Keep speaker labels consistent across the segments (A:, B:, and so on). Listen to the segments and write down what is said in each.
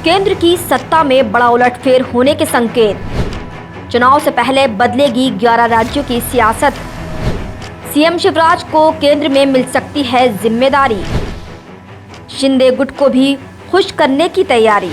A: केंद्र की सत्ता में बड़ा उलटफेर होने के संकेत। चुनाव से पहले बदलेगी 11 राज्यों की सियासत। सीएम शिवराज को केंद्र में मिल सकती है जिम्मेदारी। शिंदे गुट को भी खुश करने की तैयारी।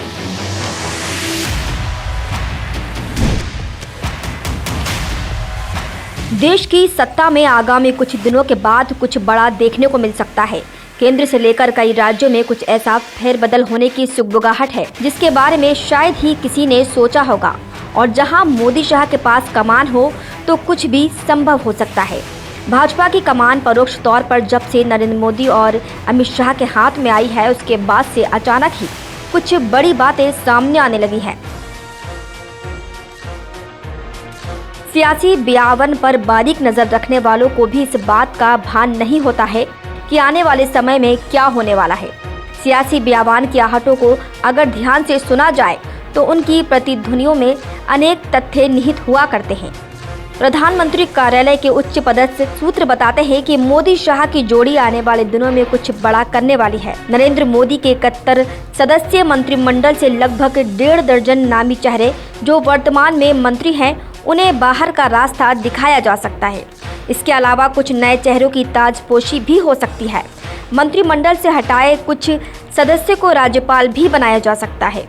A: देश की सत्ता में आगामी कुछ दिनों के बाद कुछ बड़ा देखने को मिल सकता है। केंद्र से लेकर कई राज्यों में कुछ ऐसा फेरबदल होने की सुगबुगाहट है जिसके बारे में शायद ही किसी ने सोचा होगा। और जहां मोदी शाह के पास कमान हो तो कुछ भी संभव हो सकता है। भाजपा की कमान परोक्ष तौर पर जब से नरेंद्र मोदी और अमित शाह के हाथ में आई है, उसके बाद से अचानक ही कुछ बड़ी बातें सामने आने लगी हैं। सियासी बयान पर बारीक नजर रखने वालों को भी इस बात का भान नहीं होता है कि आने वाले समय में क्या होने वाला है। सियासी बयान की आहटों को अगर ध्यान से सुना जाए तो उनकी प्रतिध्वनियों में अनेक तथ्य निहित हुआ करते हैं। प्रधानमंत्री कार्यालय के उच्च पदस्थ सूत्र बताते हैं कि मोदी शाह की जोड़ी आने वाले दिनों में कुछ बड़ा करने वाली है। नरेंद्र मोदी के 71 सदस्यीय मंत्रिमंडल से लगभग 1.5 दर्जन नामी चेहरे जो वर्तमान में मंत्री हैं, उन्हें बाहर का रास्ता दिखाया जा सकता है। इसके अलावा कुछ नए चेहरों की ताजपोशी भी हो सकती है। मंत्रिमंडल से हटाए कुछ सदस्यों को राज्यपाल भी बनाया जा सकता है।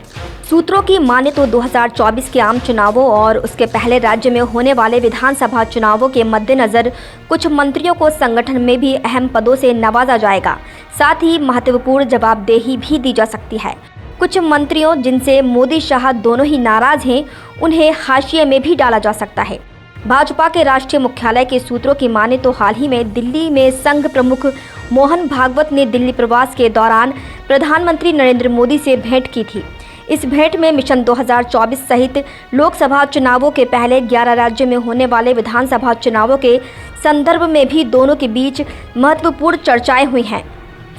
A: सूत्रों की माने तो 2024 के आम चुनावों और उसके पहले राज्य में होने वाले विधानसभा चुनावों के मद्देनजर कुछ मंत्रियों को संगठन में भी अहम पदों से नवाजा जाएगा। साथ ही महत्वपूर्ण जवाबदेही भी दी जा सकती है। कुछ मंत्रियों जिनसे मोदी शाह दोनों ही नाराज हैं, उन्हें हाशिए में भी डाला जा सकता है। भाजपा के राष्ट्रीय मुख्यालय के सूत्रों की माने तो हाल ही में दिल्ली में संघ प्रमुख मोहन भागवत ने दिल्ली प्रवास के दौरान प्रधानमंत्री नरेंद्र मोदी से भेंट की थी। इस भेंट में मिशन 2024 सहित लोकसभा चुनावों के पहले 11 राज्यों में होने वाले विधानसभा चुनावों के संदर्भ में भी दोनों के बीच महत्वपूर्ण चर्चाएं हुई हैं।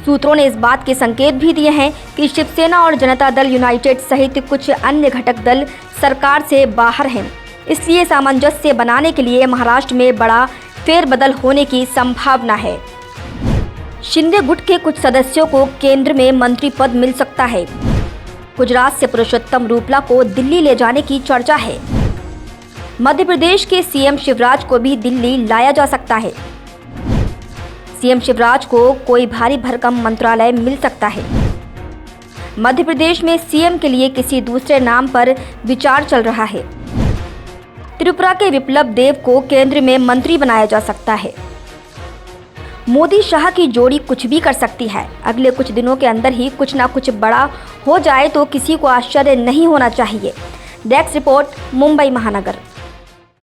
A: सूत्रों ने इस बात के संकेत भी दिए हैं कि शिवसेना और जनता दल यूनाइटेड सहित कुछ अन्य घटक दल सरकार से बाहर हैं। इसलिए सामंजस्य बनाने के लिए महाराष्ट्र में बड़ा फेरबदल होने की संभावना है। शिंदे गुट के कुछ सदस्यों को केंद्र में मंत्री पद मिल सकता है। गुजरात से पुरुषोत्तम रूपाला को दिल्ली ले जाने की चर्चा है। मध्य प्रदेश के सीएम शिवराज को भी दिल्ली लाया जा सकता है। सीएम शिवराज को कोई भारी भरकम मंत्रालय मिल सकता है। मध्य प्रदेश में सीएम के लिए किसी दूसरे नाम पर विचार चल रहा है। त्रिपुरा के विप्लव देव को केंद्र में मंत्री बनाया जा सकता है। मोदी शाह की जोड़ी कुछ भी कर सकती है। अगले कुछ दिनों के अंदर ही कुछ ना कुछ बड़ा हो जाए तो किसी को आश्चर्य नहीं होना चाहिए। डेस्क रिपोर्ट, मुंबई महानगर।